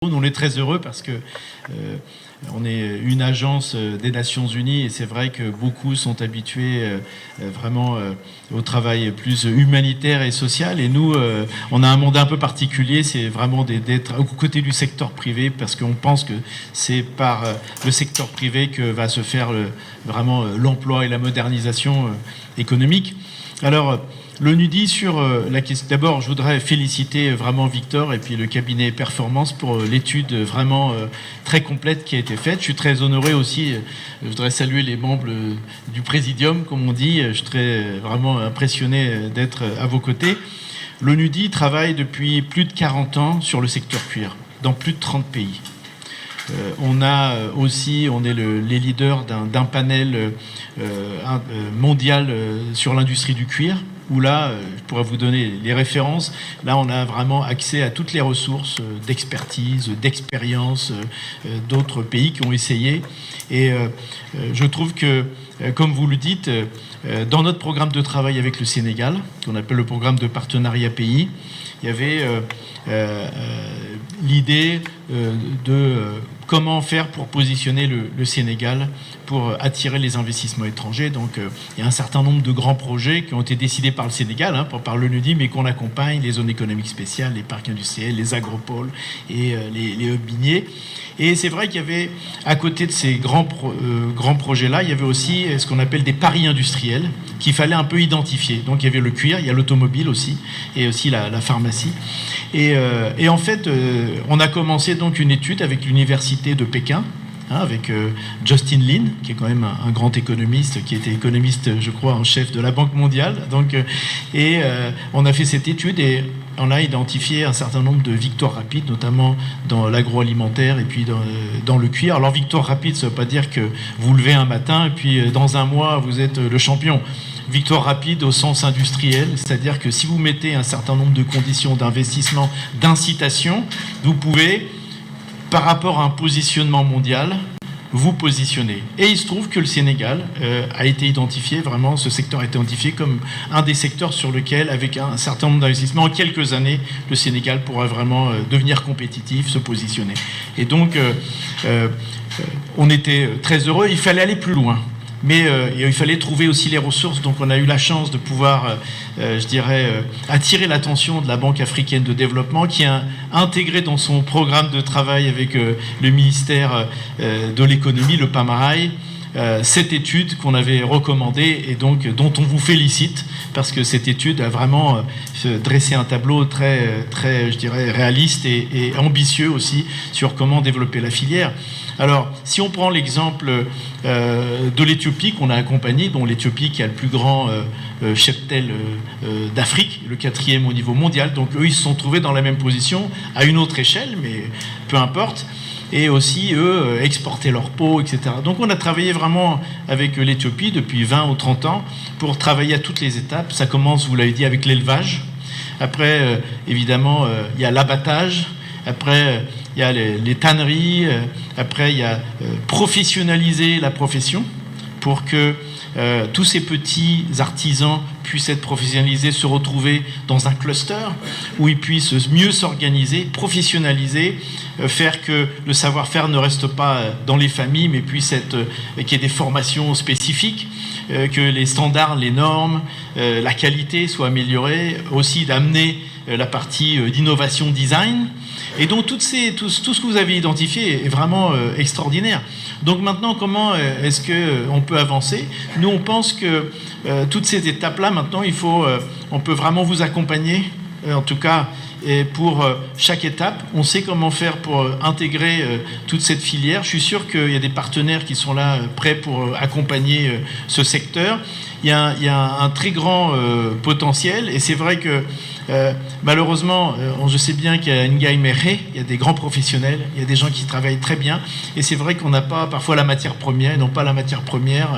On est très heureux parce que on est une agence des Nations Unies et c'est vrai que beaucoup sont habitués vraiment au travail plus humanitaire et social. Et nous, on a un mandat un peu particulier, c'est vraiment d'être aux côtés du secteur privé parce qu'on pense que c'est par le secteur privé que va se faire vraiment l'emploi et la modernisation économique. Alors, l'ONUDI sur la question. D'abord, je voudrais féliciter vraiment Victor et puis le cabinet Performance pour l'étude vraiment très complète qui a été faite. Je suis très honoré aussi. Je voudrais saluer les membres du Présidium, comme on dit. Je suis très vraiment impressionné d'être à vos côtés. L'ONUDI travaille depuis plus de 40 ans sur le secteur cuir, dans plus de 30 pays. On est les leaders d'un panel mondial sur l'industrie du cuir, où là, je pourrais vous donner les références. Là, on a vraiment accès à toutes les ressources d'expertise, d'expérience d'autres pays qui ont essayé. Et je trouve que, comme vous le dites, dans notre programme de travail avec le Sénégal, qu'on appelle le programme de partenariat pays, il y avait l'idée de comment faire pour positionner le Sénégal pour attirer les investissements étrangers. Donc, il y a un certain nombre de grands projets qui ont été décidés par le Sénégal, par l'ONUDI, mais qu'on accompagne, les zones économiques spéciales, les parcs industriels, les agropoles et les hubs miniers. Et c'est vrai qu'il y avait, à côté de ces grands projets-là, il y avait aussi ce qu'on appelle des paris industriels qu'il fallait un peu identifier. Donc il y avait le cuir, il y a l'automobile aussi, et aussi la pharmacie. Et en fait, on a commencé donc une étude avec l'université de Pékin, avec Justin Lin, qui est quand même un grand économiste, qui était économiste, je crois, en chef de la Banque mondiale. Donc, on a fait cette étude et on a identifié un certain nombre de victoires rapides, notamment dans l'agroalimentaire et puis dans le cuir. Alors, victoire rapide, ça ne veut pas dire que vous levez un matin et puis dans un mois, vous êtes le champion. Victoire rapide au sens industriel, c'est-à-dire que si vous mettez un certain nombre de conditions d'investissement, d'incitation, vous pouvez, par rapport à un positionnement mondial, vous positionner. Et il se trouve que le Sénégal a été identifié, vraiment, ce secteur a été identifié comme un des secteurs sur lequel, avec un certain nombre d'investissements, en quelques années, le Sénégal pourra vraiment devenir compétitif, se positionner. Et donc, on était très heureux, il fallait aller plus loin. Mais il fallait trouver aussi les ressources. Donc on a eu la chance de pouvoir, attirer l'attention de la Banque africaine de développement qui a intégré dans son programme de travail avec le ministère de l'économie, le PAMARAI, cette étude qu'on avait recommandée et donc dont on vous félicite parce que cette étude a vraiment dressé un tableau très, très, réaliste et ambitieux aussi sur comment développer la filière. Alors, si on prend l'exemple de l'Éthiopie qu'on a accompagné, dont l'Éthiopie qui a le plus grand cheptel d'Afrique, le 4e au niveau mondial, donc eux ils se sont trouvés dans la même position à une autre échelle, mais peu importe. Et aussi, eux, exporter leur peau, etc. Donc on a travaillé vraiment avec l'Éthiopie depuis 20 ou 30 ans pour travailler à toutes les étapes. Ça commence, vous l'avez dit, avec l'élevage. Après, évidemment, il y a l'abattage. Après, il y a les tanneries. Après, il y a professionnaliser la profession pour que tous ces petits artisans puissent être professionnalisés, se retrouver dans un cluster où ils puissent mieux s'organiser, professionnaliser, faire que le savoir-faire ne reste pas dans les familles, mais puisse être qu'il y ait des formations spécifiques, que les standards, les normes, la qualité soient améliorées, aussi d'amener la partie d'innovation design. Et donc tout ce que vous avez identifié est vraiment extraordinaire. Donc maintenant, comment est-ce qu'on peut avancer ? Nous, on pense que toutes ces étapes-là, maintenant, on peut vraiment vous accompagner, en tout cas, et pour chaque étape. On sait comment faire pour intégrer toute cette filière. Je suis sûr qu'il y a des partenaires qui sont là, prêts pour accompagner ce secteur. Il y a un très grand potentiel, et c'est vrai que malheureusement, je sais bien qu'il y a Ngaï Méré, il y a des grands professionnels, il y a des gens qui travaillent très bien, et c'est vrai qu'on n'a pas parfois la matière première, ils n'ont pas la matière première,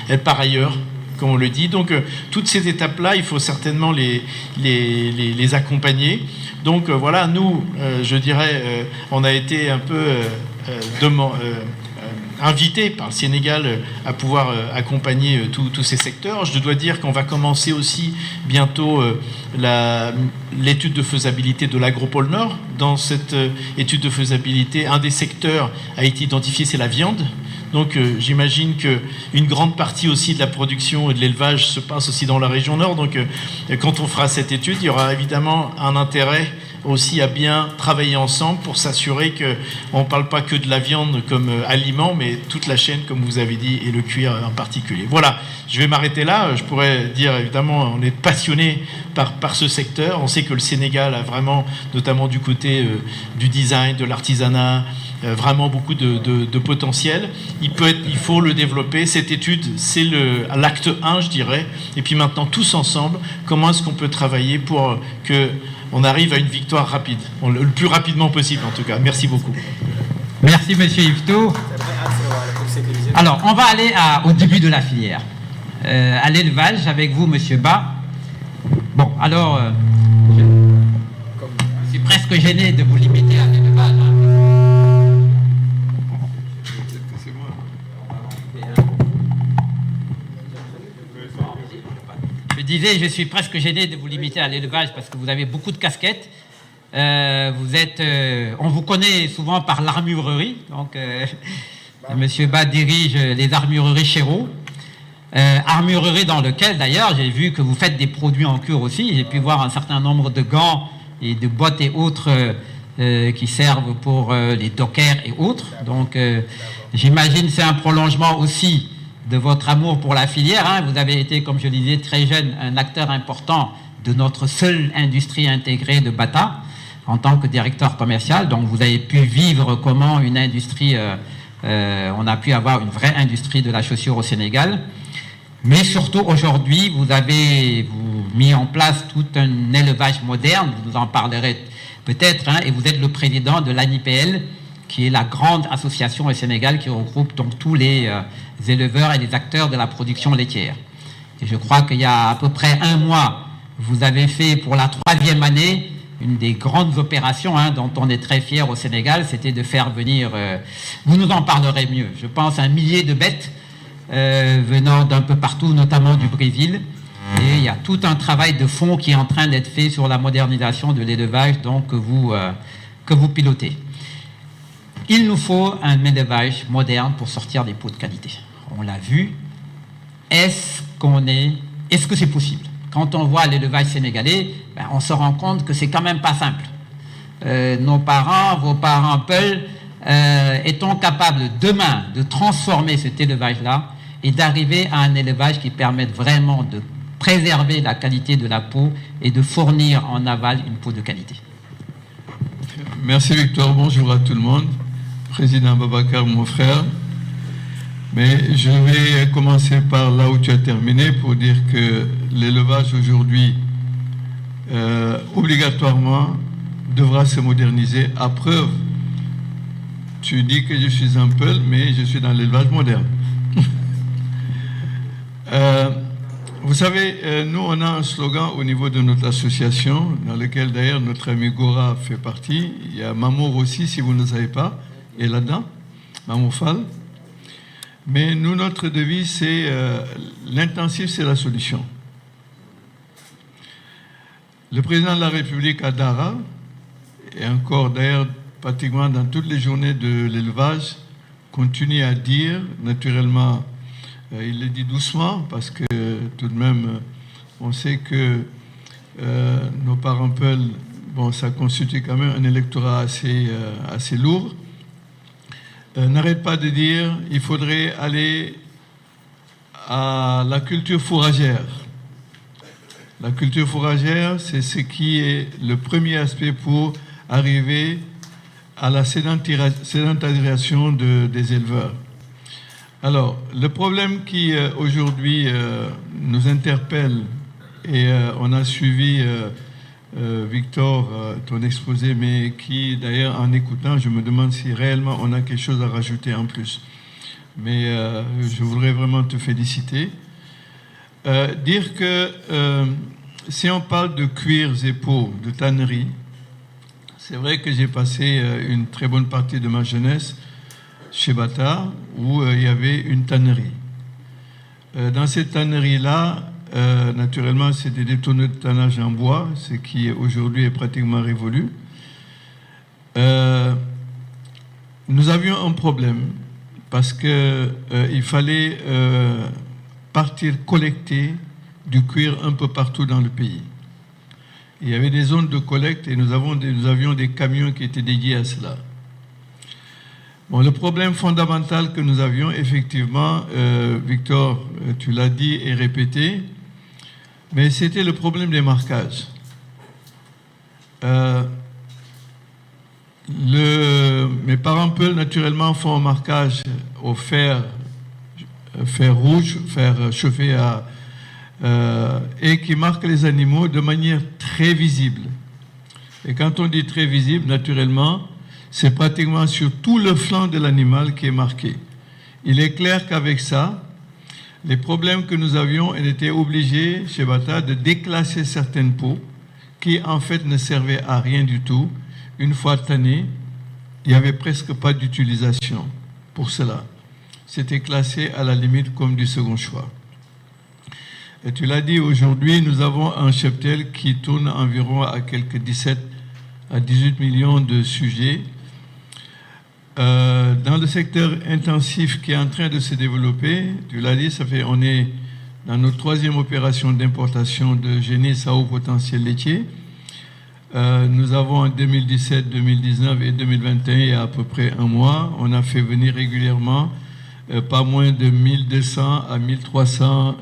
elle part ailleurs, comme on le dit. Donc toutes ces étapes-là, il faut certainement les accompagner. Donc voilà, nous, on a été un peu invité par le Sénégal à pouvoir accompagner tous ces secteurs. Je dois dire qu'on va commencer aussi bientôt l'étude de faisabilité de l'Agropôle Nord. Dans cette étude de faisabilité, un des secteurs a été identifié, c'est la viande. Donc j'imagine qu'une grande partie aussi de la production et de l'élevage se passe aussi dans la région Nord. Donc quand on fera cette étude, il y aura évidemment un intérêt aussi à bien travailler ensemble pour s'assurer qu'on ne parle pas que de la viande comme aliment, mais toute la chaîne, comme vous avez dit, et le cuir en particulier. Voilà, je vais m'arrêter là. Je pourrais dire, évidemment, on est passionné par ce secteur. On sait que le Sénégal a vraiment, notamment du côté du design, de l'artisanat, vraiment beaucoup de potentiel. Il faut le développer. Cette étude, c'est l'acte 1, je dirais. Et puis maintenant, tous ensemble, comment est-ce qu'on peut travailler pour qu'on arrive à une victoire rapide, le plus rapidement possible en tout cas. Merci beaucoup. Merci Monsieur Yvetot. Alors, on va aller au début de la filière, à l'élevage avec vous, Monsieur Ba. Bon, alors, je suis presque gêné de vous limiter à l'élevage. Je suis presque gêné de vous limiter à l'élevage parce que vous avez beaucoup de casquettes. On vous connaît souvent par l'armurerie. Donc, Monsieur Ba dirige les armureries Chéreau. Armurerie dans lequel, d'ailleurs, j'ai vu que vous faites des produits en cuir aussi. J'ai pu voir un certain nombre de gants et de boîtes et autres qui servent pour les dockers et autres. Donc, j'imagine que c'est un prolongement aussi de votre amour pour la filière. Hein. Vous avez été, comme je disais, très jeune, un acteur important de notre seule industrie intégrée de Bata en tant que directeur commercial. Donc vous avez pu vivre comment une industrie, on a pu avoir une vraie industrie de la chaussure au Sénégal. Mais surtout aujourd'hui, vous avez mis en place tout un élevage moderne, vous nous en parlerez peut-être, hein, et vous êtes le président de l'ANIPL, qui est la grande association au Sénégal qui regroupe donc tous les éleveurs et les acteurs de la production laitière. Et je crois qu'il y a à peu près un mois, vous avez fait pour la 3e année une des grandes opérations dont on est très fiers au Sénégal, c'était de faire venir, vous nous en parlerez mieux, je pense, 1 millier de bêtes venant d'un peu partout, notamment du Brésil. Et il y a tout un travail de fond qui est en train d'être fait sur la modernisation de l'élevage donc, que vous pilotez. Il nous faut un élevage moderne pour sortir des pots de qualité. On l'a vu. Est-ce que c'est possible? Quand on voit l'élevage sénégalais, on se rend compte que c'est quand même pas simple. Nos parents, vos parents, Paul, est-on capable demain de transformer cet élevage-là et d'arriver à un élevage qui permette vraiment de préserver la qualité de la peau et de fournir en aval une peau de qualité? Merci Victor, bonjour à tout le monde. Président Babacar, mon frère. Mais je vais commencer par là où tu as terminé pour dire que l'élevage aujourd'hui, obligatoirement, devra se moderniser. À preuve, tu dis que je suis un peu, mais je suis dans l'élevage moderne. Vous savez, nous, on a un slogan au niveau de notre association, dans lequel d'ailleurs notre ami Gora fait partie. Il y a Mamour aussi, si vous ne le savez pas, et là-dedans, Mamour Fall. Mais nous, notre devise, c'est l'intensif, c'est la solution. Le président de la République à Dara, et encore d'ailleurs pratiquement dans toutes les journées de l'élevage, continue à dire, naturellement, il le dit doucement, parce que tout de même, on sait que nos parents Peul, bon, ça constitue quand même un électorat assez lourd, n'arrête pas de dire qu'il faudrait aller à la culture fourragère. La culture fourragère, c'est ce qui est le premier aspect pour arriver à la sédentarisation des éleveurs. Alors, le problème qui aujourd'hui nous interpelle, et on a suivi, Victor, ton exposé, mais qui d'ailleurs en écoutant, je me demande si réellement on a quelque chose à rajouter en plus. Mais je voudrais vraiment te féliciter. Dire que si on parle de cuirs et peaux, de tannerie, c'est vrai que j'ai passé une très bonne partie de ma jeunesse chez Bata, où il y avait une tannerie. Dans cette tannerie-là, naturellement, c'était des tonneaux de tannage en bois, ce qui aujourd'hui est pratiquement révolu. Nous avions un problème parce qu'il fallait partir collecter du cuir un peu partout dans le pays. Il y avait des zones de collecte et nous avions des camions qui étaient dédiés à cela. Bon, le problème fondamental que nous avions, effectivement, Victor, tu l'as dit et répété, mais c'était le problème des marquages. Mes parents Peul, naturellement, font un marquage au fer rouge, fer chauffé et qui marque les animaux de manière très visible. Et quand on dit très visible, naturellement, c'est pratiquement sur tout le flanc de l'animal qui est marqué. Il est clair qu'avec ça, les problèmes que nous avions, on était obligés chez Bata de déclasser certaines peaux qui en fait ne servaient à rien du tout. Une fois tannées, il n'y avait presque pas d'utilisation pour cela. C'était classé à la limite comme du second choix. Et tu l'as dit, aujourd'hui, nous avons un cheptel qui tourne environ à quelques 17 à 18 millions de sujets. Dans le secteur intensif qui est en train de se développer, tu l'as dit, on est dans notre troisième opération d'importation de génisses à haut potentiel laitier. Nous avons en 2017, 2019 et 2021, il y a à peu près un mois, on a fait venir régulièrement pas moins de 1200 à 1300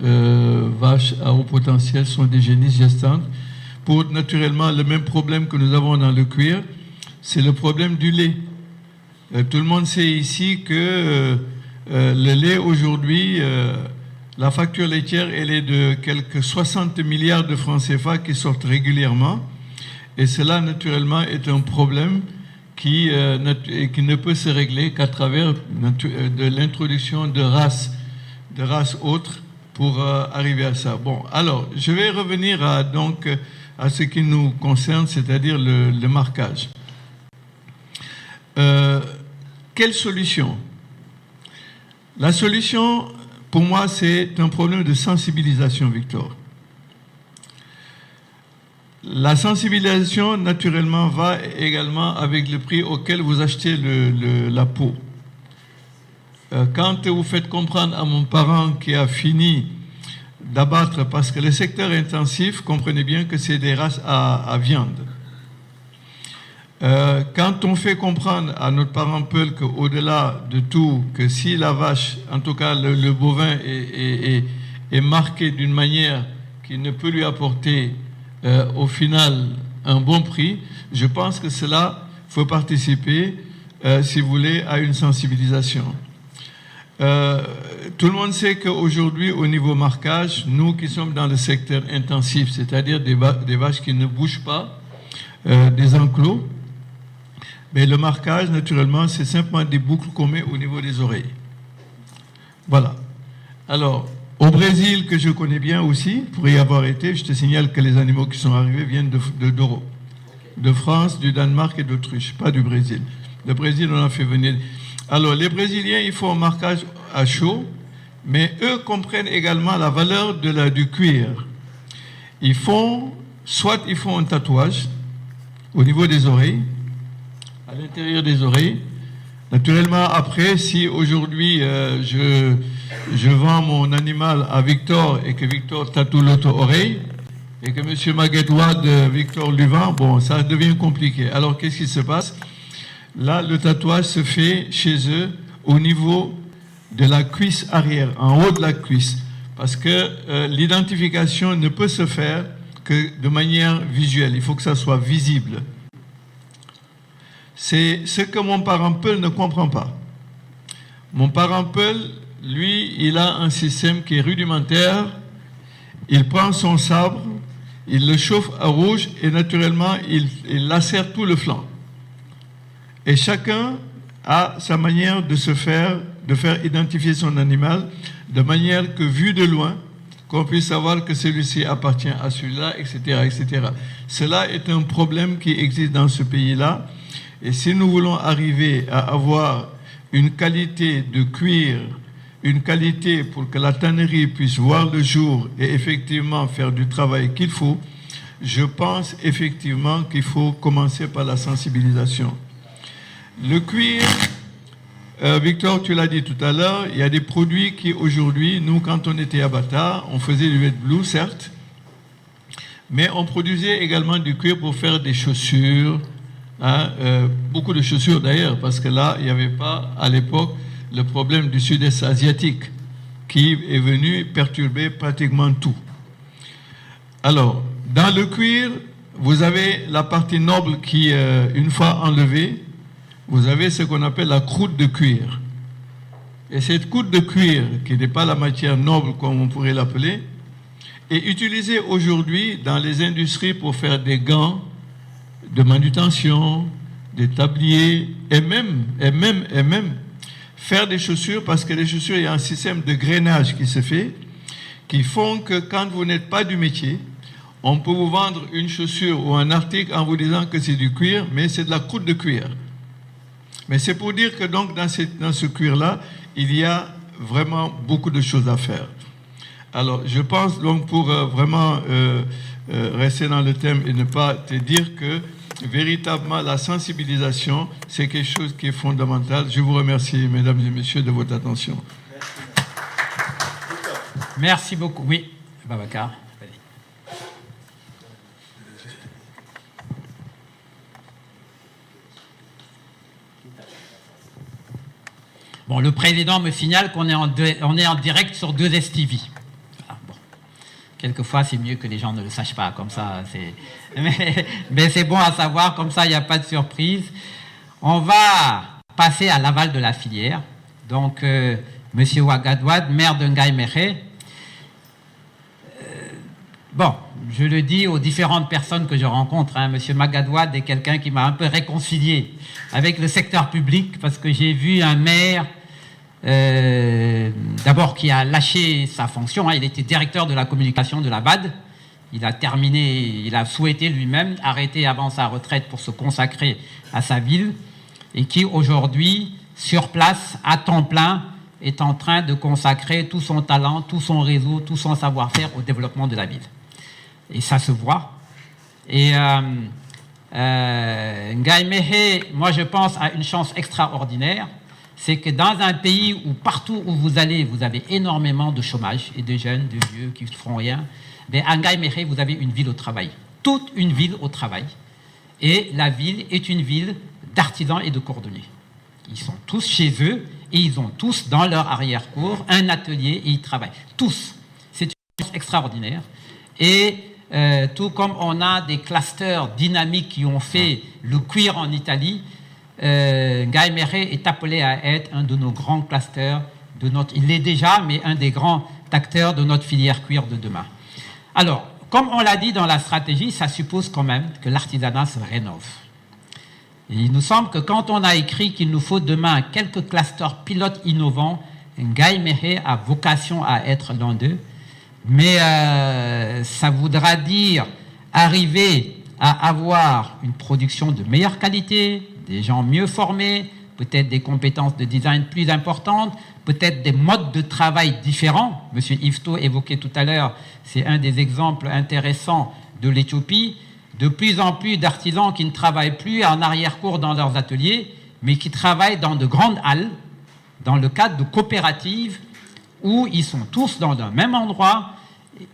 vaches à haut potentiel sont des génisses gestantes. Pour naturellement le même problème que nous avons dans le cuir, c'est le problème du lait. Tout le monde sait ici que le lait aujourd'hui, la facture laitière, elle est de quelques 60 milliards de francs CFA qui sortent régulièrement. Et cela, naturellement, est un problème qui ne peut se régler qu'à travers de l'introduction de races autres pour arriver à ça. Bon, alors, je vais revenir à ce qui nous concerne, c'est-à-dire le marquage. Quelle solution? La solution, pour moi, c'est un problème de sensibilisation, Victor. La sensibilisation, naturellement, va également avec le prix auquel vous achetez la peau. Quand vous faites comprendre à mon parent qui a fini d'abattre, parce que le secteur intensif, comprenez bien que c'est des races à viande. Quand on fait comprendre à notre parent Peul qu'au-delà de tout, que si la vache, en tout cas le bovin, est marqué d'une manière qui ne peut lui apporter au final un bon prix, je pense que cela faut participer, si vous voulez, à une sensibilisation. Tout le monde sait qu'aujourd'hui, au niveau marquage, nous qui sommes dans le secteur intensif, c'est-à-dire des vaches qui ne bougent pas, des enclos, mais le marquage, naturellement, c'est simplement des boucles qu'on met au niveau des oreilles. Voilà. Alors, au Brésil, que je connais bien aussi, pour y avoir été, je te signale que les animaux qui sont arrivés viennent d'Europe, de France, du Danemark et d'Autriche, pas du Brésil. Le Brésil, on a fait venir. Alors, les Brésiliens, ils font un marquage à chaud, mais eux comprennent également la valeur du cuir. Soit ils font un tatouage au niveau des oreilles, à l'intérieur des oreilles. Naturellement, après, si aujourd'hui je vends mon animal à Victor et que Victor tatoue l'autre oreille et que M. Maguedouad, Victor lui vend, bon, ça devient compliqué. Alors, qu'est-ce qui se passe? Là, le tatouage se fait chez eux au niveau de la cuisse arrière, en haut de la cuisse, parce que l'identification ne peut se faire que de manière visuelle. Il faut que ça soit visible. C'est ce que mon parent Peul ne comprend pas. Mon parent Peul, lui, il a un système qui est rudimentaire. Il prend son sabre, il le chauffe à rouge et naturellement, il lacère tout le flanc. Et chacun a sa manière de faire identifier son animal de manière que, vu de loin, qu'on puisse savoir que celui-ci appartient à celui-là, etc., etc. Cela est un problème qui existe dans ce pays-là. Et si nous voulons arriver à avoir une qualité de cuir, une qualité pour que la tannerie puisse voir le jour et effectivement faire du travail qu'il faut, je pense effectivement qu'il faut commencer par la sensibilisation. Le cuir, Victor, tu l'as dit tout à l'heure, il y a des produits qui aujourd'hui, nous quand on était à Bata, on faisait du wet blue certes, mais on produisait également du cuir pour faire des chaussures, beaucoup de chaussures d'ailleurs, parce que là, il n'y avait pas à l'époque le problème du sud-est asiatique qui est venu perturber pratiquement tout. Alors, dans le cuir, vous avez la partie noble qui, une fois enlevée, vous avez ce qu'on appelle la croûte de cuir. Et cette croûte de cuir, qui n'est pas la matière noble comme on pourrait l'appeler, est utilisée aujourd'hui dans les industries pour faire des gants de manutention, des tabliers, et même faire des chaussures, parce que les chaussures, il y a un système de grainage qui se fait, qui font que quand vous n'êtes pas du métier, on peut vous vendre une chaussure ou un article en vous disant que c'est du cuir, mais c'est de la croûte de cuir. Mais c'est pour dire que donc dans ce cuir-là, il y a vraiment beaucoup de choses à faire. Alors, je pense donc pour vraiment rester dans le thème et ne pas te dire que véritablement la sensibilisation, c'est quelque chose qui est fondamental. Je vous remercie, mesdames et messieurs, de votre attention. Merci beaucoup. Oui, Babacar. Bon, le président me signale qu'on est en direct sur 2STV. Voilà, bon. Quelquefois, c'est mieux que les gens ne le sachent pas, comme ça. Mais c'est bon à savoir, comme ça, il n'y a pas de surprise. On va passer à l'aval de la filière. Donc, Monsieur Ouagadouad, maire de Ngaïmékhé. Bon, je le dis aux différentes personnes que je rencontre, Monsieur Magadouad est quelqu'un qui m'a un peu réconcilié avec le secteur public, parce que j'ai vu un maire, d'abord qui a lâché sa fonction, il était directeur de la communication de la BAD, il a terminé, il a souhaité lui-même arrêter avant sa retraite pour se consacrer à sa ville, et qui aujourd'hui, sur place, à temps plein, est en train de consacrer tout son talent, tout son réseau, tout son savoir-faire au développement de la ville. Et ça se voit. Et Ngaïmékhé, moi je pense à une chance extraordinaire, c'est que dans un pays où partout où vous allez, vous avez énormément de chômage et de jeunes, de vieux qui ne font rien, mais à Ngaïmékhé, vous avez une ville au travail. Toute une ville au travail. Et la ville est une ville d'artisans et de cordonniers. Ils sont tous chez eux et ils ont tous dans leur arrière-cour un atelier et ils travaillent. Tous. C'est une chance extraordinaire. Et tout comme on a des clusters dynamiques qui ont fait le cuir en Italie, Ngaïmékhé est appelé à être un de nos grands clusters, il l'est déjà, mais un des grands acteurs de notre filière cuir de demain. Alors, comme on l'a dit dans la stratégie, ça suppose quand même que l'artisanat se rénove. Et il nous semble que quand on a écrit qu'il nous faut demain quelques clusters pilotes innovants, Ngaïmékhé a vocation à être l'un d'eux. Mais ça voudra dire arriver à avoir une production de meilleure qualité, des gens mieux formés, peut-être des compétences de design plus importantes, peut-être des modes de travail différents. Monsieur Yvetot évoquait tout à l'heure, c'est un des exemples intéressants de l'Éthiopie. De plus en plus d'artisans qui ne travaillent plus en arrière-cour dans leurs ateliers, mais qui travaillent dans de grandes halles, dans le cadre de coopératives, où ils sont tous dans un même endroit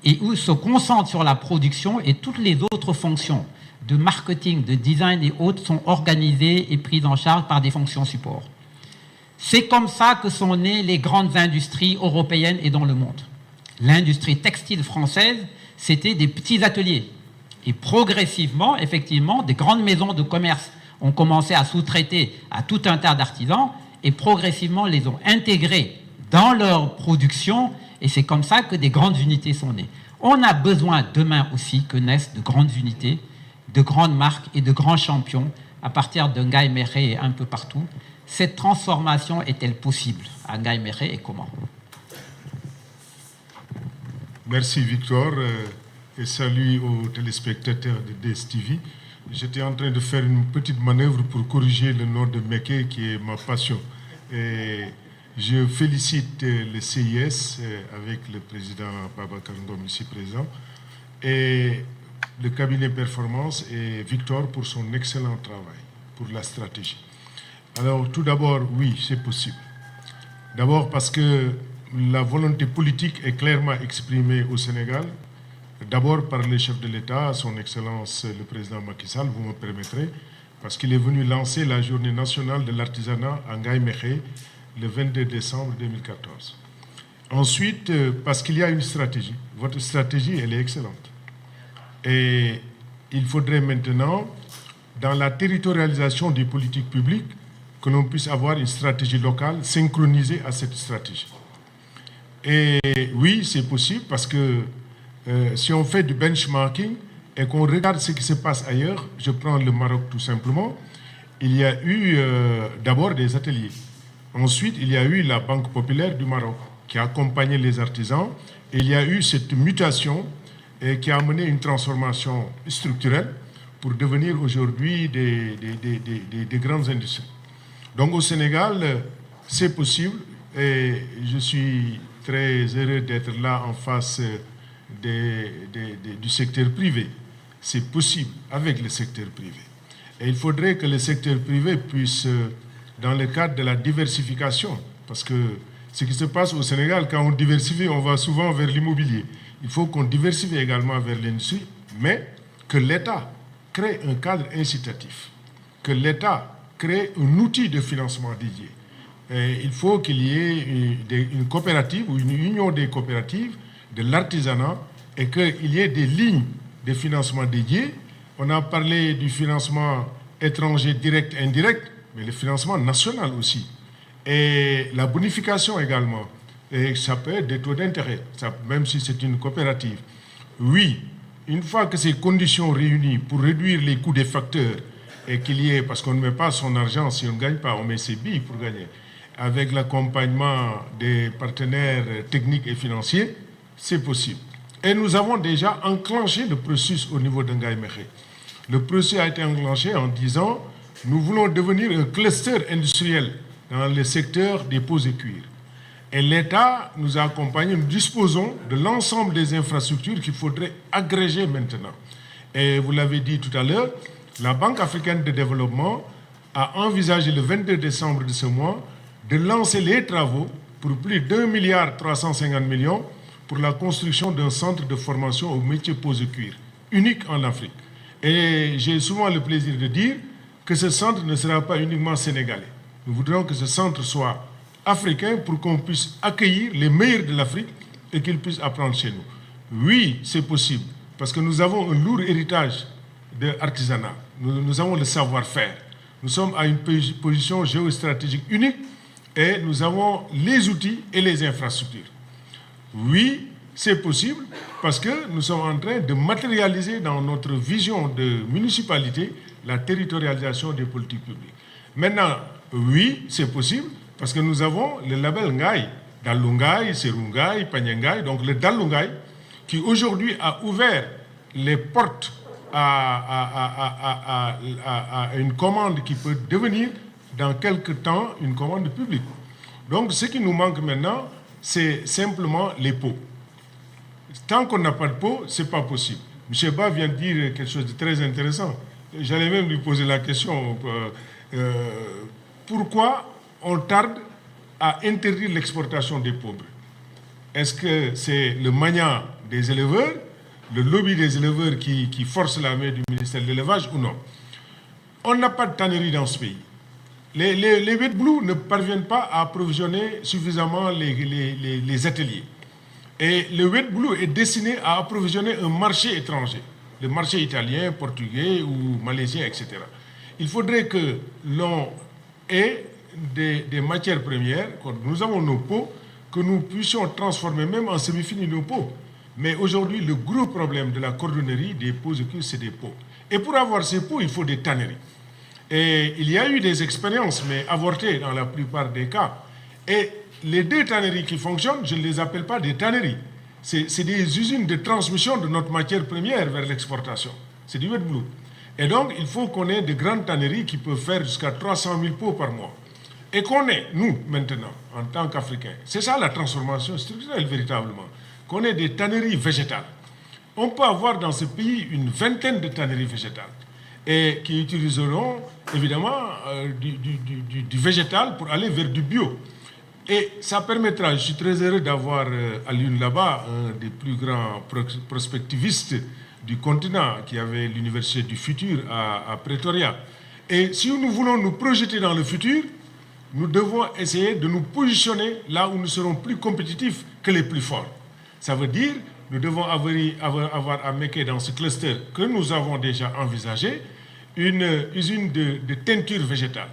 et où ils se concentrent sur la production et toutes les autres fonctions de marketing, de design et autres sont organisées et prises en charge par des fonctions support. C'est comme ça que sont nées les grandes industries européennes et dans le monde. L'industrie textile française, c'était des petits ateliers. Et progressivement, effectivement, des grandes maisons de commerce ont commencé à sous-traiter à tout un tas d'artisans et progressivement les ont intégrés dans leur production, et c'est comme ça que des grandes unités sont nées. On a besoin demain aussi que naissent de grandes unités, de grandes marques et de grands champions à partir de Ngaïmékhé et un peu partout. Cette transformation est-elle possible à Ngaïmékhé et comment? Merci Victor et salut aux téléspectateurs de DSTV. J'étais en train de faire une petite manœuvre pour corriger le nom de Mékhé qui est ma passion. Et je félicite le CIS avec le président Babacar Ngom ici présent et le cabinet Performance et Victor pour son excellent travail, pour la stratégie. Alors tout d'abord, oui, c'est possible. D'abord parce que la volonté politique est clairement exprimée au Sénégal, d'abord par le chef de l'État, son Excellence le président Macky Sall, vous me permettrez, parce qu'il est venu lancer la journée nationale de l'artisanat à Ngaye Mékhé le 22 décembre 2014. Ensuite, parce qu'il y a une stratégie. Votre stratégie, elle est excellente. Et il faudrait maintenant, dans la territorialisation des politiques publiques, que l'on puisse avoir une stratégie locale synchronisée à cette stratégie. Et oui, c'est possible parce que si on fait du benchmarking et qu'on regarde ce qui se passe ailleurs, je prends le Maroc tout simplement, il y a eu d'abord des ateliers. Ensuite, il y a eu la Banque populaire du Maroc qui a accompagné les artisans. Et il y a eu cette mutation qui a amené une transformation structurelle pour devenir aujourd'hui des grandes industries. Donc au Sénégal, c'est possible et je suis très heureux d'être là en face du secteur privé. C'est possible avec le secteur privé. Et il faudrait que le secteur privé puisse, dans le cadre de la diversification, parce que ce qui se passe au Sénégal, quand on diversifie, on va souvent vers l'immobilier. Il faut qu'on diversifie également vers l'industrie, mais que l'État crée un cadre incitatif, que l'État crée un outil de financement dédié. Et il faut qu'il y ait une coopérative ou une union des coopératives, de l'artisanat, et qu'il y ait des lignes de financement dédiées. On a parlé du financement étranger direct et indirect, mais le financement national aussi. Et la bonification également. Et ça peut être des taux d'intérêt, même si c'est une coopérative. Oui, une fois que ces conditions réunies pour réduire les coûts des facteurs et qu'il y ait, parce qu'on ne met pas son argent si on ne gagne pas, on met ses billes pour gagner, avec l'accompagnement des partenaires techniques et financiers, c'est possible. Et nous avons déjà enclenché le processus au niveau de Ngaye Mékhé. Le processus a été enclenché en disant nous voulons devenir un cluster industriel dans le secteur des peaux et cuirs. Et l'État nous a accompagnés, nous disposons de l'ensemble des infrastructures qu'il faudrait agréger maintenant. Et vous l'avez dit tout à l'heure, la Banque africaine de développement a envisagé le 22 décembre de ce mois de lancer les travaux pour plus d'1,350 milliard pour la construction d'un centre de formation au métier peaux et cuir, unique en Afrique. Et j'ai souvent le plaisir de dire que ce centre ne sera pas uniquement sénégalais. Nous voudrions que ce centre soit africain pour qu'on puisse accueillir les meilleurs de l'Afrique et qu'ils puissent apprendre chez nous. Oui, c'est possible, parce que nous avons un lourd héritage d'artisanat. Nous avons le savoir-faire. Nous sommes à une position géostratégique unique et nous avons les outils et les infrastructures. Oui, c'est possible, parce que nous sommes en train de matérialiser dans notre vision de municipalité la territorialisation des politiques publiques. Maintenant, oui, c'est possible, parce que nous avons le label Ngaye, Dalungaï, Serungaï, Panyangaï, donc le Dalungaï, qui aujourd'hui a ouvert les portes à une commande qui peut devenir dans quelques temps une commande publique. Donc ce qui nous manque maintenant, c'est simplement les pots. Tant qu'on n'a pas de pots, ce n'est pas possible. M. Ba vient de dire quelque chose de très intéressant. J'allais même lui poser la question, pourquoi on tarde à interdire l'exportation des pauvres? Est-ce que c'est le mania des éleveurs, le lobby des éleveurs qui force la main du ministère de l'élevage ou non? On n'a pas de tannerie dans ce pays. Les Wet Blue ne parviennent pas à approvisionner suffisamment les ateliers. Et le Wet Blue est destiné à approvisionner un marché étranger, le marché italien, portugais ou malaisien, etc. Il faudrait que l'on ait des matières premières, nous avons nos pots, que nous puissions transformer même en semi-fini nos pots. Mais aujourd'hui, le gros problème de la cordonnerie des pots et cuirs, c'est des pots. Et pour avoir ces pots, il faut des tanneries. Et il y a eu des expériences, mais avortées dans la plupart des cas. Et les deux tanneries qui fonctionnent, je ne les appelle pas des tanneries. C'est des usines de transmission de notre matière première vers l'exportation. C'est du Wet Blue. Et donc, il faut qu'on ait de grandes tanneries qui peuvent faire jusqu'à 300 000 pots par mois. et qu'on ait, nous, maintenant, en tant qu'Africains, c'est ça la transformation structurelle véritablement, qu'on ait des tanneries végétales. On peut avoir dans ce pays une vingtaine de tanneries végétales et qui utiliseront évidemment du végétal pour aller vers du bio. Et ça permettra, je suis très heureux d'avoir à l'UNE là-bas un des plus grands prospectivistes du continent qui avait l'Université du Futur à Pretoria. Et si nous voulons nous projeter dans le futur, nous devons essayer de nous positionner là où nous serons plus compétitifs que les plus forts. Ça veut dire nous devons avoir à Mékhé dans ce cluster que nous avons déjà envisagé une usine de teinture végétale.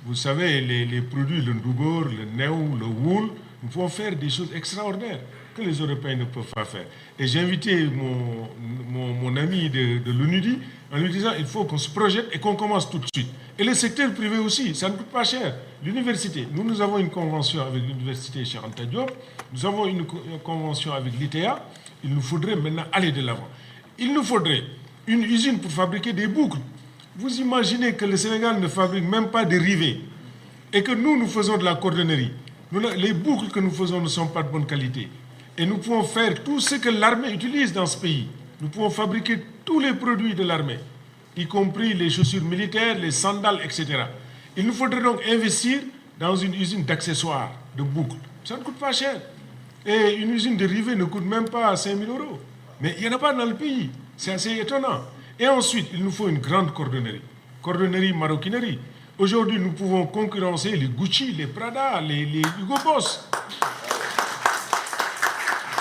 Vous savez, les produits, le Ndougour, le Néou, le Wool, nous pouvons faire des choses extraordinaires que les Européens ne peuvent pas faire. Et j'ai invité mon ami de l'UNUDI en lui disant il faut qu'on se projette et qu'on commence tout de suite. Et le secteur privé aussi, ça ne coûte pas cher. L'université, nous avons une convention avec l'université Cheikh Anta Diop, nous avons une convention avec l'ITA, il nous faudrait maintenant aller de l'avant. Il nous faudrait une usine pour fabriquer des boucles. Vous imaginez que le Sénégal ne fabrique même pas de rivets et que nous faisons de la cordonnerie. Les boucles que nous faisons ne sont pas de bonne qualité. Et nous pouvons faire tout ce que l'armée utilise dans ce pays. Nous pouvons fabriquer tous les produits de l'armée, y compris les chaussures militaires, les sandales, etc. Il nous faudrait donc investir dans une usine d'accessoires, de boucles. Ça ne coûte pas cher. Et une usine de rivets ne coûte même pas 5 000 €. Mais il n'y en a pas dans le pays. C'est assez étonnant. Et ensuite, il nous faut une grande cordonnerie. Cordonnerie, maroquinerie. Aujourd'hui, nous pouvons concurrencer les Gucci, les Prada, les Hugo Boss.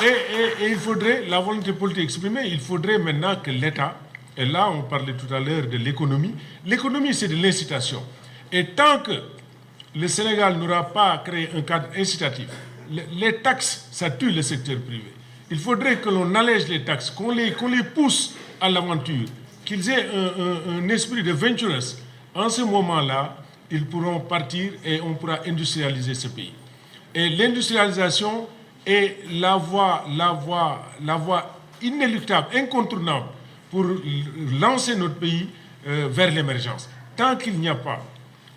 Et il faudrait, la volonté politique exprimée, il faudrait maintenant que l'État, et là on parlait tout à l'heure de l'économie, l'économie c'est de l'incitation. Et tant que le Sénégal n'aura pas créé un cadre incitatif, les taxes, ça tue le secteur privé. Il faudrait que l'on allège les taxes, qu'on les pousse à l'aventure, qu'ils aient un esprit de venturous. En ce moment-là, ils pourront partir et on pourra industrialiser ce pays. Et l'industrialisation est la voie inéluctable, incontournable pour lancer notre pays vers l'émergence. Tant qu'il n'y a pas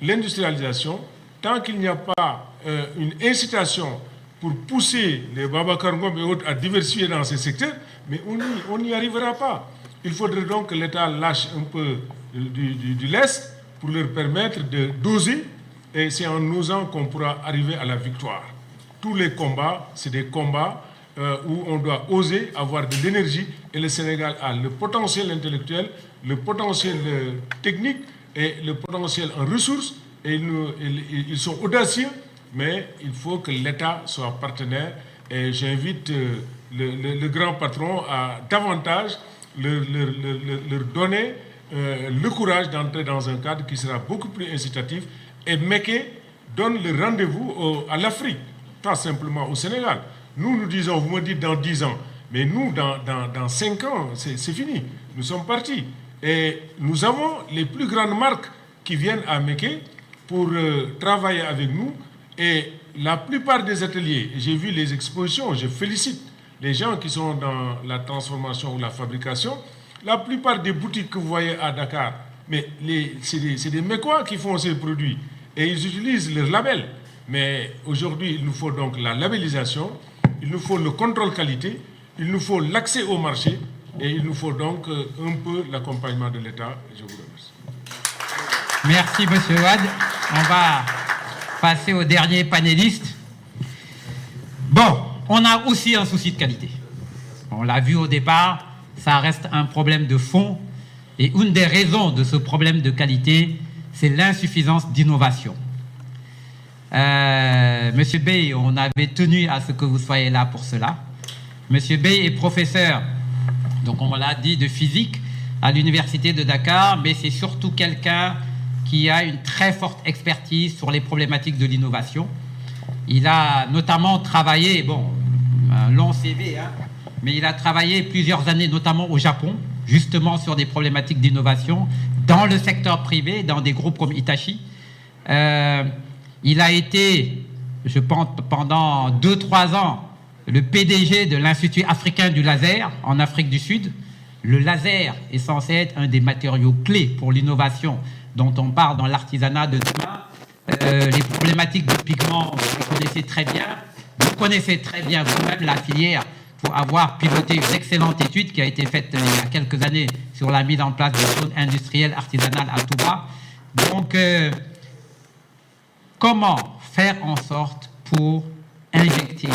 l'industrialisation, tant qu'il n'y a pas une incitation pour pousser les Babacar Ngom et autres à diversifier dans ces secteurs, mais on n'y arrivera pas. Il faudrait donc que l'État lâche un peu du lest pour leur permettre d'oser, et c'est en osant qu'on pourra arriver à la victoire. Tous les combats, c'est des combats où on doit oser avoir de l'énergie, et le Sénégal a le potentiel intellectuel, le potentiel technique et le potentiel en ressources, et ils sont audacieux, mais il faut que l'État soit partenaire, et j'invite le grand patron à davantage leur donner le courage d'entrer dans un cadre qui sera beaucoup plus incitatif, et Mékhé donne le rendez-vous à l'Afrique, pas simplement au Sénégal. Nous disons, vous me dites dans 10 ans, mais nous, dans 5 ans, c'est fini. Nous sommes partis. Et nous avons les plus grandes marques qui viennent à Mékhé pour travailler avec nous. Et la plupart des ateliers, j'ai vu les expositions, je félicite les gens qui sont dans la transformation ou la fabrication. La plupart des boutiques que vous voyez à Dakar, mais c'est des Mécois qui font ces produits. Et ils utilisent leur label. Mais aujourd'hui, il nous faut donc la labellisation, il nous faut le contrôle qualité, il nous faut l'accès au marché, et il nous faut donc un peu l'accompagnement de l'État. Je vous remercie. Merci, M. Wade. On va passer au dernier panéliste. Bon, on a aussi un souci de qualité. On l'a vu au départ, ça reste un problème de fond. Et une des raisons de ce problème de qualité, c'est l'insuffisance d'innovation. Monsieur Bey, on avait tenu à ce que vous soyez là pour cela. Monsieur Bey est professeur, donc on l'a dit, de physique à l'université de Dakar, mais c'est surtout quelqu'un qui a une très forte expertise sur les problématiques de l'innovation. Il a notamment travaillé, bon, un long CV, hein, mais il a travaillé plusieurs années, notamment au Japon, justement sur des problématiques d'innovation, dans le secteur privé, dans des groupes comme Hitachi. Il a été, je pense, pendant 2-3 ans, le PDG de l'Institut africain du laser en Afrique du Sud. Le laser est censé être un des matériaux clés pour l'innovation dont on parle dans l'artisanat de demain. les problématiques de pigments, vous connaissez très bien. Vous connaissez très bien vous-même la filière pour avoir piloté une excellente étude qui a été faite il y a quelques années sur la mise en place de zones industrielles artisanales à Touba. Donc, comment faire en sorte pour injecter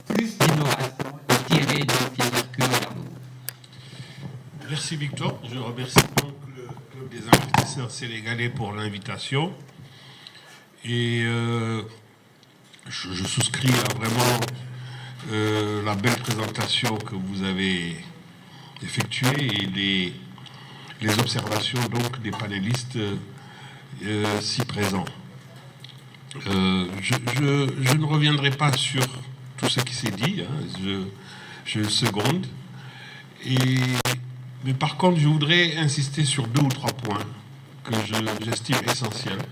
plus d'innovation et tirer des filières cuir vers le haut? Merci Victor. Je remercie donc le Club des investisseurs sénégalais pour l'invitation. Et je souscris à vraiment la belle présentation que vous avez effectuée et les observations donc des panélistes si présents. Je ne reviendrai pas sur tout ce qui s'est dit, hein, je seconde. Mais par contre, je voudrais insister sur 2 ou 3 points que j'estime essentiels.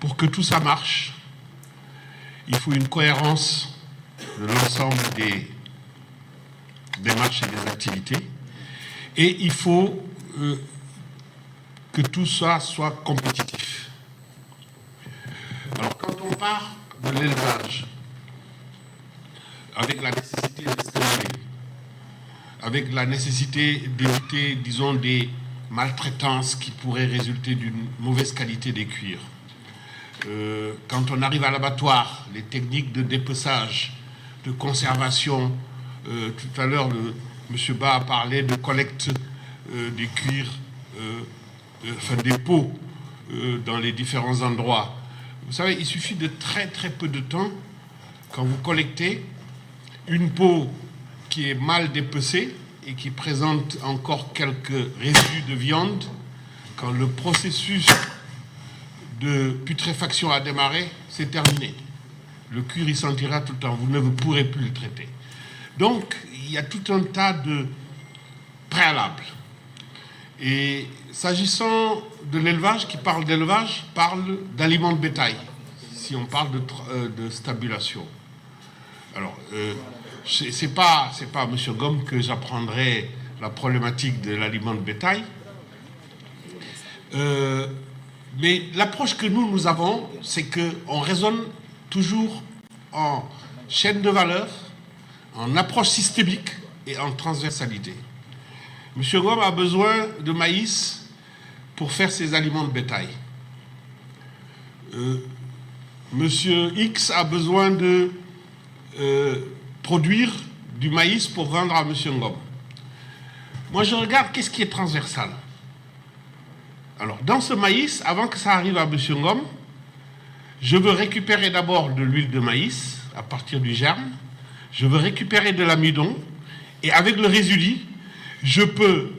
Pour que tout ça marche, il faut une cohérence de l'ensemble des démarches et des activités. Et il faut que tout ça soit compétitif. Alors, quand on part de l'élevage, avec la nécessité de stimuler, avec la nécessité d'éviter, disons, des maltraitances qui pourraient résulter d'une mauvaise qualité des cuirs. Quand on arrive à l'abattoir, les techniques de dépeçage, de conservation, tout à l'heure, M. Ba a parlé de collecte des cuirs, enfin des peaux dans les différents endroits. Vous savez, il suffit de très très peu de temps, quand vous collectez une peau qui est mal dépecée et qui présente encore quelques résidus de viande, quand le processus de putréfaction a démarré, c'est terminé. Le cuir, il sentira tout le temps. Vous ne pourrez plus le traiter. Donc, il y a tout un tas de préalables. Et s'agissant de l'élevage, qui parle d'élevage, parle d'aliments de bétail, si on parle de stabulation. Alors, c'est pas à M. Gomme que j'apprendrai la problématique de l'aliment de bétail. Mais l'approche que nous avons, c'est qu'on raisonne toujours en chaîne de valeur, en approche systémique et en transversalité. M. Gomme a besoin de maïs pour faire ses aliments de bétail. Monsieur X a besoin de produire du maïs pour vendre à M. Ngom. Moi, je regarde qu'est-ce qui est transversal. Alors, dans ce maïs, avant que ça arrive à M. Ngom, je veux récupérer d'abord de l'huile de maïs à partir du germe. Je veux récupérer de l'amidon. Et avec le résidu, je peux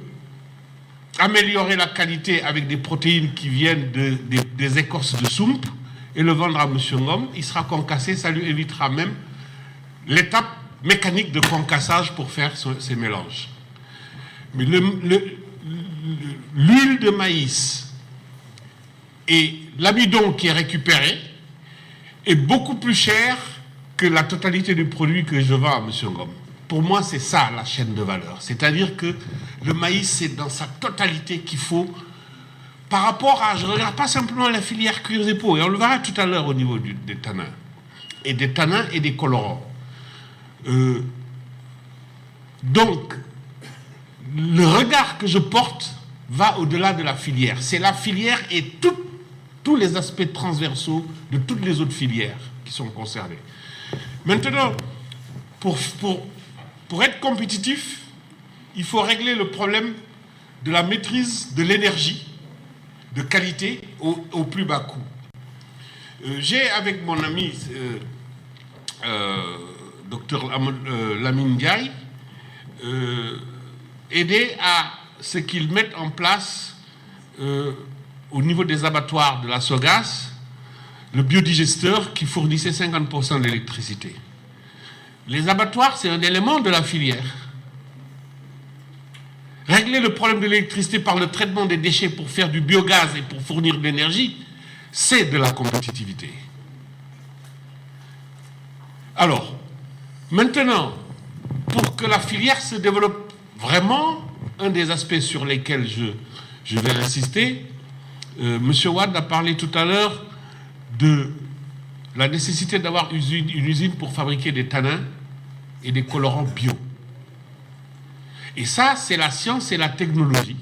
améliorer la qualité avec des protéines qui viennent des écorces de soumpe et le vendre à M. Ngom. Il sera concassé, ça lui évitera même l'étape mécanique de concassage pour faire ces mélanges. Mais l'huile de maïs et l'amidon qui est récupéré est beaucoup plus cher que la totalité du produit que je vends à M. Ngom. Pour moi, c'est ça la chaîne de valeur. C'est-à-dire que le maïs, c'est dans sa totalité qu'il faut, par rapport à, je ne regarde pas simplement la filière cuirs et peaux, et on le verra tout à l'heure au niveau des tanins, et des colorants. Donc, le regard que je porte va au-delà de la filière. C'est la filière et tous les aspects transversaux de toutes les autres filières qui sont concernés. Maintenant, pour être compétitif, il faut régler le problème de la maîtrise de l'énergie de qualité au plus bas coût. J'ai avec mon ami Dr Lamine Ndiaye aidé à ce qu'ils mettent en place au niveau des abattoirs de la Sogas le biodigesteur qui fournissait 50% de l'électricité. Les abattoirs, c'est un élément de la filière. Régler le problème de l'électricité par le traitement des déchets pour faire du biogaz et pour fournir de l'énergie, c'est de la compétitivité. Alors, maintenant, pour que la filière se développe vraiment, un des aspects sur lesquels je vais insister, Monsieur Wade a parlé tout à l'heure de la nécessité d'avoir une usine pour fabriquer des tanins et des colorants bio. Et ça, c'est la science et la technologie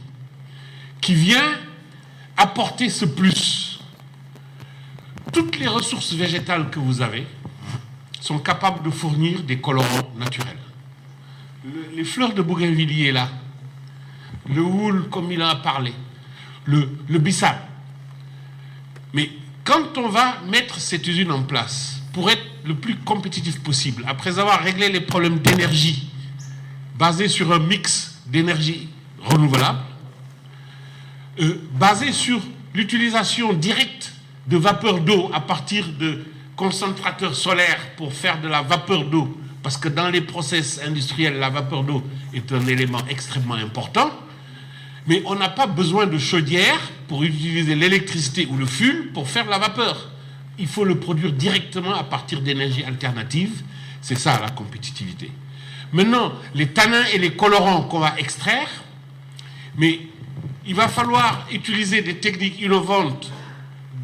qui vient apporter ce plus. Toutes les ressources végétales que vous avez sont capables de fournir des colorants naturels. Les fleurs de bougainvillier, là, le houle, comme il en a parlé, le bissap. Mais quand on va mettre cette usine en place, pour être le plus compétitif possible, après avoir réglé les problèmes d'énergie, basés sur un mix d'énergie renouvelable, basé sur l'utilisation directe de vapeur d'eau à partir de concentrateurs solaires pour faire de la vapeur d'eau, parce que dans les process industriels, la vapeur d'eau est un élément extrêmement important, mais on n'a pas besoin de chaudière pour utiliser l'électricité ou le fût pour faire de la vapeur. Il faut le produire directement à partir d'énergie alternative. C'est ça la compétitivité. Maintenant, les tanins et les colorants qu'on va extraire, mais il va falloir utiliser des techniques innovantes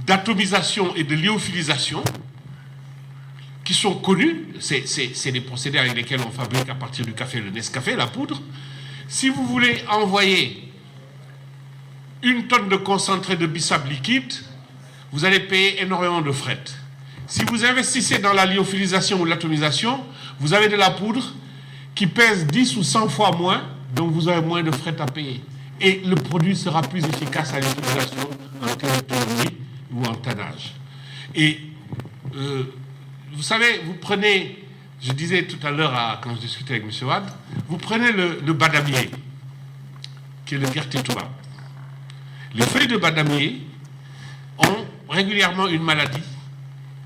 d'atomisation et de lyophilisation qui sont connues. C'est des procédés avec lesquels on fabrique à partir du café le Nescafé, la poudre. Si vous voulez envoyer 1 tonne de concentré de bissap liquide, vous allez payer énormément de fret. Si vous investissez dans la lyophilisation ou l'atomisation, vous avez de la poudre qui pèse 10 ou 100 fois moins, donc vous avez moins de fret à payer. Et le produit sera plus efficace à l'utilisation en territoire ou en tannage. Et vous savez, vous prenez, je disais tout à l'heure quand je discutais avec M. Wade, vous prenez le badamier, qui est le guerre-tétois. Les feuilles de badamier ont régulièrement une maladie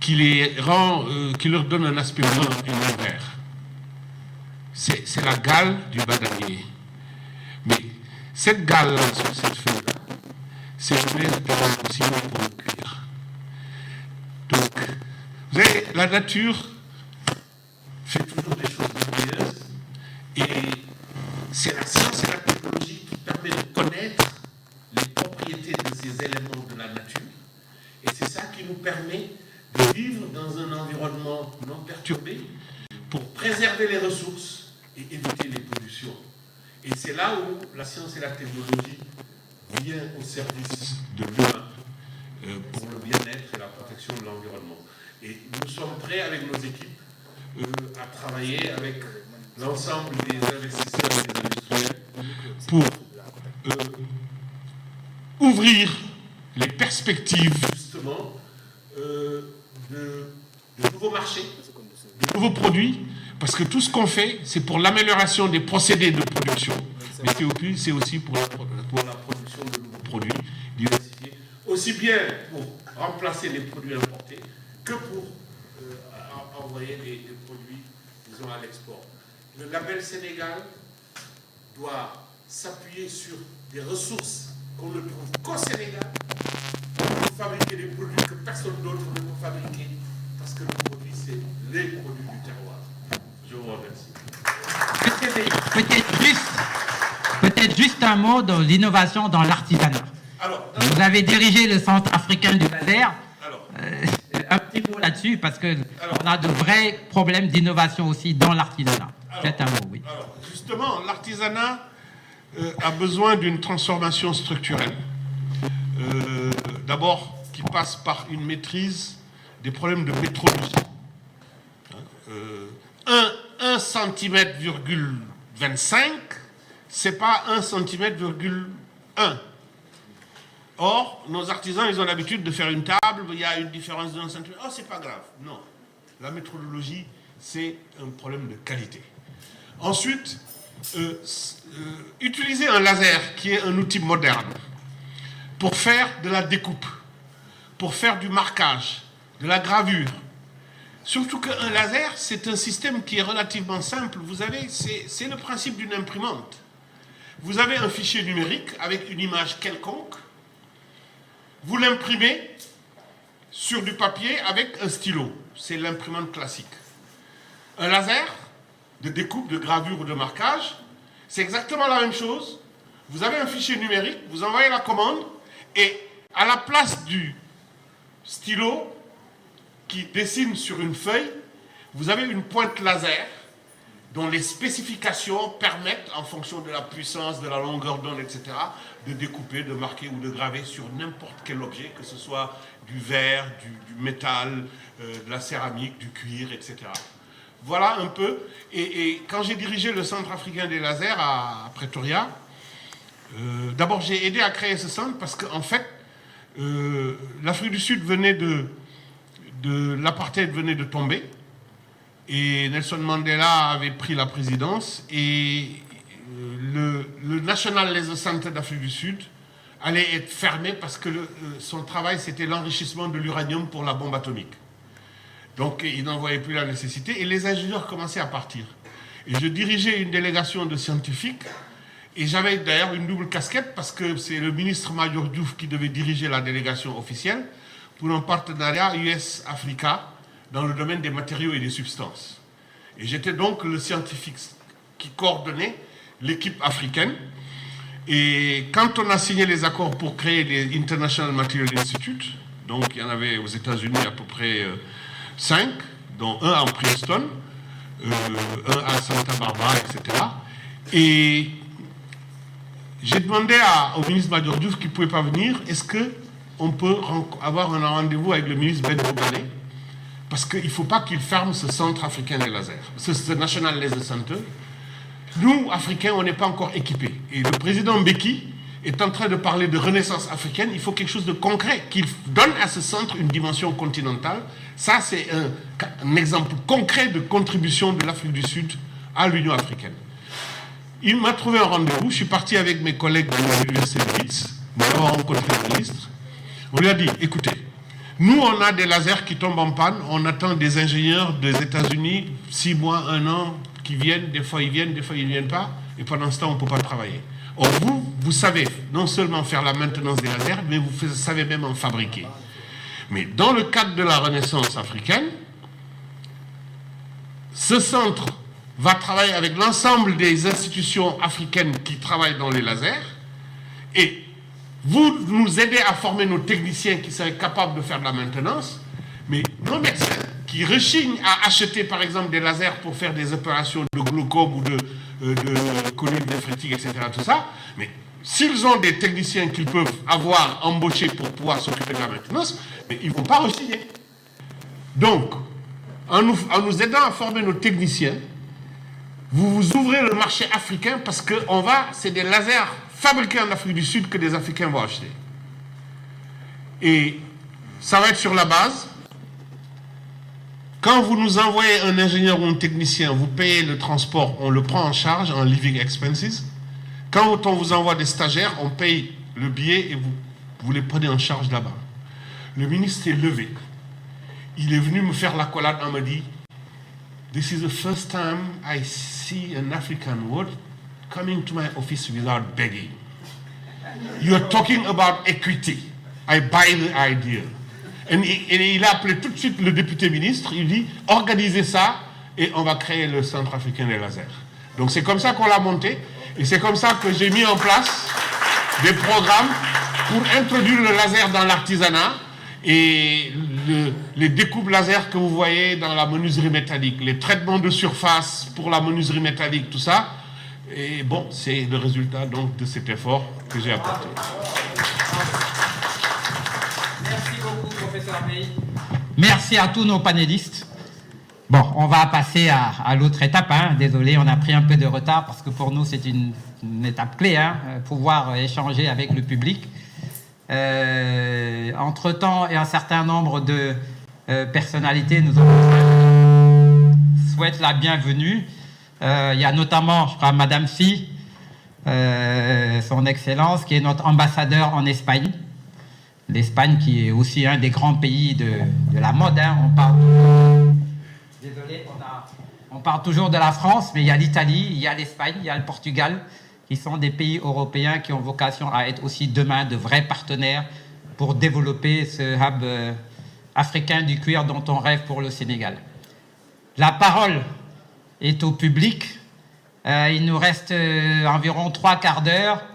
qui leur donne un aspect brun et non vert. C'est la gale du badamier. Mais cette gale-là, sur cette feuille-là, c'est une espérance possible pour le cuir. Donc, vous savez, la nature fait toujours des choses merveilleuses et c'est la science et la technologie qui permet de connaître les propriétés de ces éléments de la nature et c'est ça qui nous permet de vivre dans un environnement non perturbé pour préserver les ressources et éviter les pollutions. Et c'est là où la science et la technologie viennent au service de l'humain pour le bien-être et la protection de l'environnement. Et nous sommes prêts avec nos équipes à travailler avec l'ensemble des investisseurs et des industriels pour ouvrir les perspectives justement de nouveaux marchés, de nouveaux produits, parce que tout ce qu'on fait, c'est pour l'amélioration des procédés de production, mais c'est aussi pour la production de nouveaux produits diversifiés, aussi bien pour remplacer les produits importés que pour envoyer des produits, disons, à l'export. Le label Sénégal doit s'appuyer sur des ressources qu'on ne trouve qu'au Sénégal pour fabriquer des produits que personne d'autre ne peut fabriquer, parce que le produit, c'est les produits du terroir. Je vous remercie. Peut-être juste un mot de l'innovation dans l'artisanat. Vous avez dirigé le Centre africain du laser. Un petit mot là-dessus, parce qu'on a de vrais problèmes d'innovation aussi dans l'artisanat. Peut-être un mot, oui. Alors, justement, l'artisanat a besoin d'une transformation structurelle. D'abord, qui passe par une maîtrise des problèmes de métrologie. 1 cm,25, c'est pas 1 cm,1. Or, nos artisans, ils ont l'habitude de faire une table, il y a une différence de 1 cm. Oh, c'est pas grave. Non. La métrologie, c'est un problème de qualité. Ensuite, utiliser un laser, qui est un outil moderne, pour faire de la découpe, pour faire du marquage, de la gravure. Surtout qu'un laser, c'est un système qui est relativement simple. Vous avez, c'est le principe d'une imprimante. Vous avez un fichier numérique avec une image quelconque. Vous l'imprimez sur du papier avec un stylo. C'est l'imprimante classique. Un laser de découpe, de gravure ou de marquage, c'est exactement la même chose. Vous avez un fichier numérique, vous envoyez la commande et à la place du stylo qui dessine sur une feuille, vous avez une pointe laser dont les spécifications permettent, en fonction de la puissance, de la longueur d'onde, etc., de découper, de marquer ou de graver sur n'importe quel objet, que ce soit du verre, du métal, de la céramique, du cuir, etc. Voilà un peu. Et quand j'ai dirigé le Centre africain des lasers à Pretoria, d'abord j'ai aidé à créer ce centre parce qu'en fait, l'Afrique du Sud venait l'apartheid venait de tomber. Et Nelson Mandela avait pris la présidence et le National Laser Center d'Afrique du Sud allait être fermé parce que son travail, c'était l'enrichissement de l'uranium pour la bombe atomique. Donc, il n'en voyait plus la nécessité et les ingénieurs commençaient à partir. Et je dirigeais une délégation de scientifiques et j'avais d'ailleurs une double casquette parce que c'est le ministre Major Diouf qui devait diriger la délégation officielle pour un partenariat US-Africa dans le domaine des matériaux et des substances. Et j'étais donc le scientifique qui coordonnait l'équipe africaine. Et quand on a signé les accords pour créer les International Material Institute, donc il y en avait aux États-Unis à peu près 5, dont un en Princeton, un à Santa Barbara, etc. Et j'ai demandé au ministre Major Diouf qui ne pouvait pas venir, est-ce qu'on peut avoir un rendez-vous avec le ministre Ben Bogale? Parce qu'il ne faut pas qu'il ferme ce centre africain des lasers, ce National Laser Center. Nous, Africains, on n'est pas encore équipés. Et le président Mbeki est en train de parler de renaissance africaine. Il faut quelque chose de concret, qu'il donne à ce centre une dimension continentale. Ça, c'est un exemple concret de contribution de l'Afrique du Sud à l'Union africaine. Il m'a trouvé un rendez-vous. Je suis parti avec mes collègues de l'université de Leeds. Nous avons rencontré le ministre. On lui a dit, écoutez, nous, on a des lasers qui tombent en panne. On attend des ingénieurs des États-Unis, 6 mois, 1 an, qui viennent. Des fois, ils viennent, des fois, ils ne viennent pas. Et pendant ce temps, on ne peut pas travailler. Or, vous savez non seulement faire la maintenance des lasers, mais vous savez même en fabriquer. Mais dans le cadre de la Renaissance africaine, ce centre va travailler avec l'ensemble des institutions africaines qui travaillent dans les lasers. Et vous nous aidez à former nos techniciens qui seraient capables de faire de la maintenance, mais nos médecins qui rechignent à acheter par exemple des lasers pour faire des opérations de glaucome ou de colite néphrétique, etc., tout ça, mais s'ils ont des techniciens qu'ils peuvent avoir embauchés pour pouvoir s'occuper de la maintenance, mais ils ne vont pas rechigner. Donc, en nous aidant à former nos techniciens, vous ouvrez le marché africain parce que c'est des lasers fabriqués en Afrique du Sud que les Africains vont acheter. Et ça va être sur la base. Quand vous nous envoyez un ingénieur ou un technicien, vous payez le transport, on le prend en charge en living expenses. Quand on vous envoie des stagiaires, on paye le billet et vous les prenez en charge là-bas. Le ministre s'est levé. Il est venu me faire l'accolade en me dit « This is the first time I see an African word coming to my office without begging. You're talking about equity. I buy the idea. » Et il a appelé tout de suite le député ministre. Il dit « Organisez ça et on va créer le Centre africain des lasers. » Donc c'est comme ça qu'on l'a monté. Et c'est comme ça que j'ai mis en place des programmes pour introduire le laser dans l'artisanat et les découpes laser que vous voyez dans la menuiserie métallique, les traitements de surface pour la menuiserie métallique, tout ça. Et bon, c'est le résultat donc de cet effort que j'ai apporté. Merci beaucoup, professeur May. Merci à tous nos panélistes. Bon, on va passer à l'autre étape. Désolé, on a pris un peu de retard parce que pour nous, c'est une étape clé, pouvoir échanger avec le public. Entre-temps, un certain nombre de personnalités nous souhaitent la bienvenue. Il y a notamment, je crois, Madame Sy, son Excellence, qui est notre ambassadeur en Espagne. L'Espagne qui est aussi un des grands pays de la mode. Désolé, on parle toujours de la France, mais il y a l'Italie, il y a l'Espagne, il y a le Portugal, qui sont des pays européens qui ont vocation à être aussi demain de vrais partenaires pour développer ce hub africain du cuir dont on rêve pour le Sénégal. La parole est au public. Il nous reste environ 3 quarts d'heure.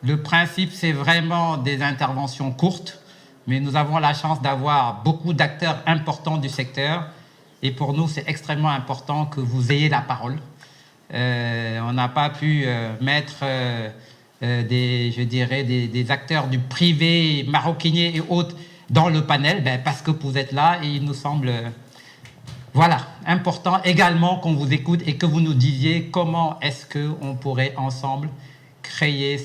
Le principe, c'est vraiment des interventions courtes, mais nous avons la chance d'avoir beaucoup d'acteurs importants du secteur. Et pour nous, c'est extrêmement important que vous ayez la parole. On n'a pas pu mettre des acteurs du privé, maroquinier et autres dans le panel, parce que vous êtes là et il nous semble important également qu'on vous écoute et que vous nous disiez comment est-ce qu'on pourrait ensemble créer